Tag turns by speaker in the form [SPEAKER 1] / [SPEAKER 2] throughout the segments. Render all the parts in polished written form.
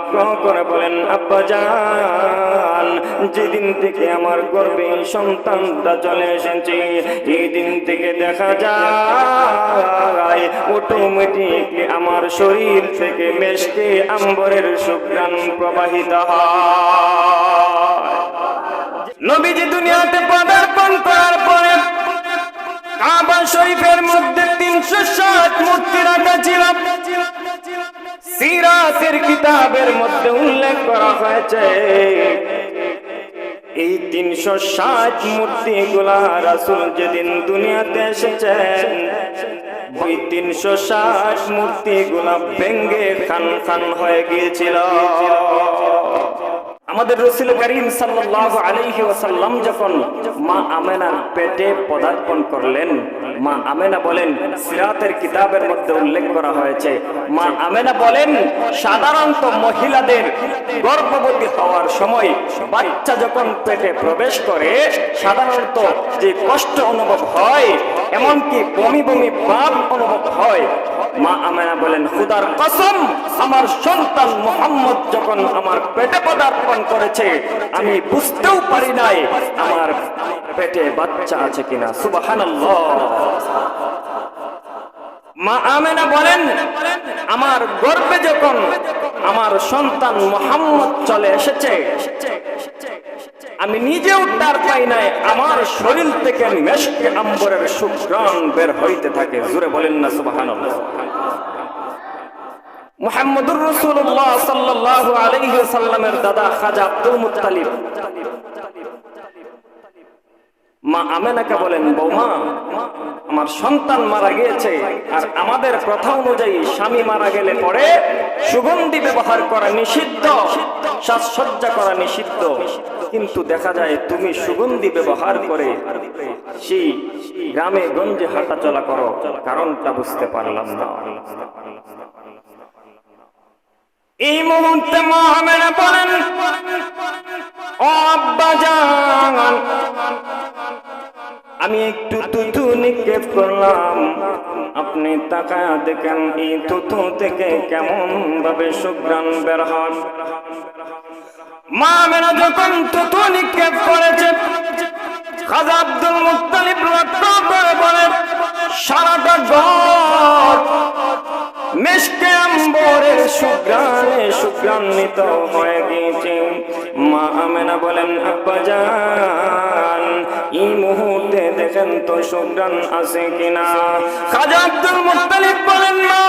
[SPEAKER 1] লক্ষ্য করে বলেন, আব্বাজান, যেদিন থেকে আমার গর্ভে সন্তানটা চলে এসেছে, এই দিন থেকে দেখা যায় অটোমেটিকলি আমার শরীর থেকে মেশকে আম্বরের সুঘ্রাণ প্রবাহিত হয়। নবীজি দুনিয়াতে পদার্পণ করার পরে কাবা শরীফের মধ্যে 360 মূর্তি রাখা ছিল। সিরাতের কিতাবের মধ্যে উল্লেখ করা হয়েছে এই 360 মূর্তিগুলা রাসূল যেদিন দুনিয়াতে এসেছেন, ওই 360 মূর্তিগুলা ভেঙ্গে খান খান হয়ে গিয়েছিল। আমাদের রাসূল করিম সাল্লাল্লাহু আলাইহি ওয়াসাল্লাম যখন মা আমেনার পেটে পদার্পণ করলেন, মা আমেনা বলেন, সিরাতের কিতাবের মধ্যে উল্লেখ করা হয়েছে, মা আমেনা বলেন, সাধারণত মহিলাদের গর্ভবতী হওয়ার সময় বাচ্চা যখন পেটে প্রবেশ করে সাধারণত যে কষ্ট অনুভব হয়, এমনকি বমি বমি ভাব অনুভব হয়। মা আমেনা বলেন, খোদার কসম, আমার সন্তান মুহাম্মদ যখন আমার পেটে পদার্পণ করেছে আমি বুঝতেও পারি নাই আমার পেটে বাচ্চা আছে কিনা। সুবহানাল্লাহ। মা আমেনা বলেন, আমার গর্ভে যখন আমার সন্তান মুহাম্মদ চলে এসেছে আমি নিজেও তার পাই নাই, আমার শরীর থেকে মেশকে আম্বরের সুঘ্রাণ বের হইতে থাকে। জোরে বলেন না সুবহানাল্লাহ। মুহাম্মদুর রাসূলুল্লাহ সাল্লাল্লাহু আলাইহি ওয়াসাল্লামের দাদা খাজা আব্দুল মুত্তালিব মা আমেনাকে বলেন, বৌমা, আমার সন্তান মারা গিয়েছে, আর আমাদের প্রথা অনুযায়ী স্বামী মারা গেলে পরে সুগন্ধি ব্যবহার করা নিষিদ্ধ, সাজসজ্জা করা নিষিদ্ধ, কিন্তু দেখা যায় তুমি সুগন্ধি ব্যবহার করে সেই গ্রামে গঞ্জে হাঁটাচলা করো, কারণটা বুঝতে পারলাম না। এই মুহূর্তে মা আমেনা বলেন, ও আব্বাজান, আমি একটু থুতু নিক্ষেপ করলাম, আপনি তাকায়া দেখেন এই থুতু থেকে কেমন ভাবে সুঘ্রাণ বের হয়। মা আমেনা যখন থুতু নিক্ষেপ করেছে, খাজা আব্দুল মুত্তালিব লক্ষ্য করে বলেন, সারাটা ঘর মেশকে আম্বরের সুঘ্রাণে সুঘ্রান্বিত হয়ে গিয়েছে। মা আমেনা বলেন, আব্বাজান, এই মুহূর্তে দেখেন তো সুঘ্রাণ আছে কিনা। খাজা আব্দুল মুত্তালিব বলেন, না,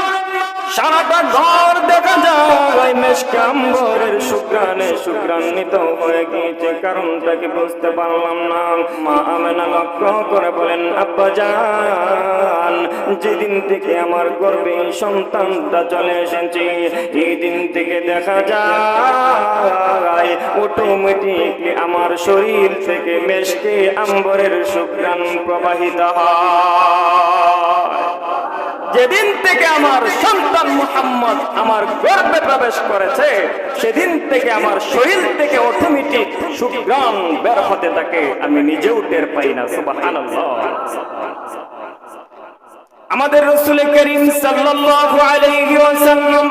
[SPEAKER 1] সারাটা ঘর দেখা যায় মেশকে আম্বরের সুঘ্রাণে সুঘ্রান্বিত হয়ে গিয়েছে, কারণটা কি বুঝতে পারলাম না। মা আমেনা লক্ষ্য করে বলেন, আব্বাজান, যেদিন থেকে আমার গর্ভে সন্তানটা চলে এসেছে এই দিন থেকে দেখা যায় অটোমেটিকলি আমার শরীর থেকে মেশকে আম্বরের সুঘ্রাণ প্রবাহিত হয়। যেদিন থেকে আমার সন্তান মুহাম্মদ আমার গর্ভে প্রবেশ করেছে সেদিন থেকে আমার শরীর থেকে অটোমেটিক সুঘ্রাণ বের হতে থাকে, আমি নিজেও টের পাই না। সুবহানাল্লাহ। আমাদের রাসূল করিম সাল্লাল্লাহু আলাইহি ওয়াসাল্লাম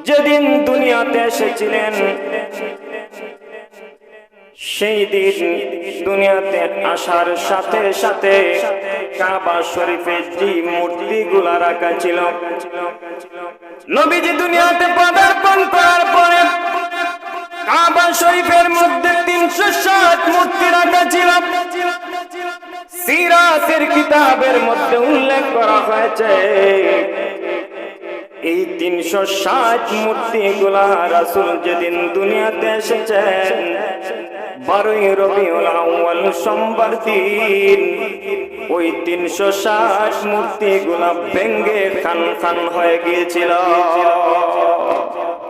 [SPEAKER 1] যেদিন দুনিয়াতে এসেছিলেন সেই দিন দুনিয়াতে আসার সাথে সাথে কাবা শরীফে যে মূর্তিগুলা রাখা ছিল, নবীজি দুনিয়াতে পদার্পণ করার পরে কাবা শরীফের মধ্যে 360 মূর্তি রাখা ছিল। সিরাতের কিতাবের মধ্যে উল্লেখ করা হয়েছে এই 360 মূর্তিগুলা রাসূল যেদিন দুনিয়াতে এসেছেন 12ই রবিউল আউয়াল সোমবার দিন ওই 360 মূর্তিগুলা ভেঙ্গে খান খান হয়ে গিয়েছিল।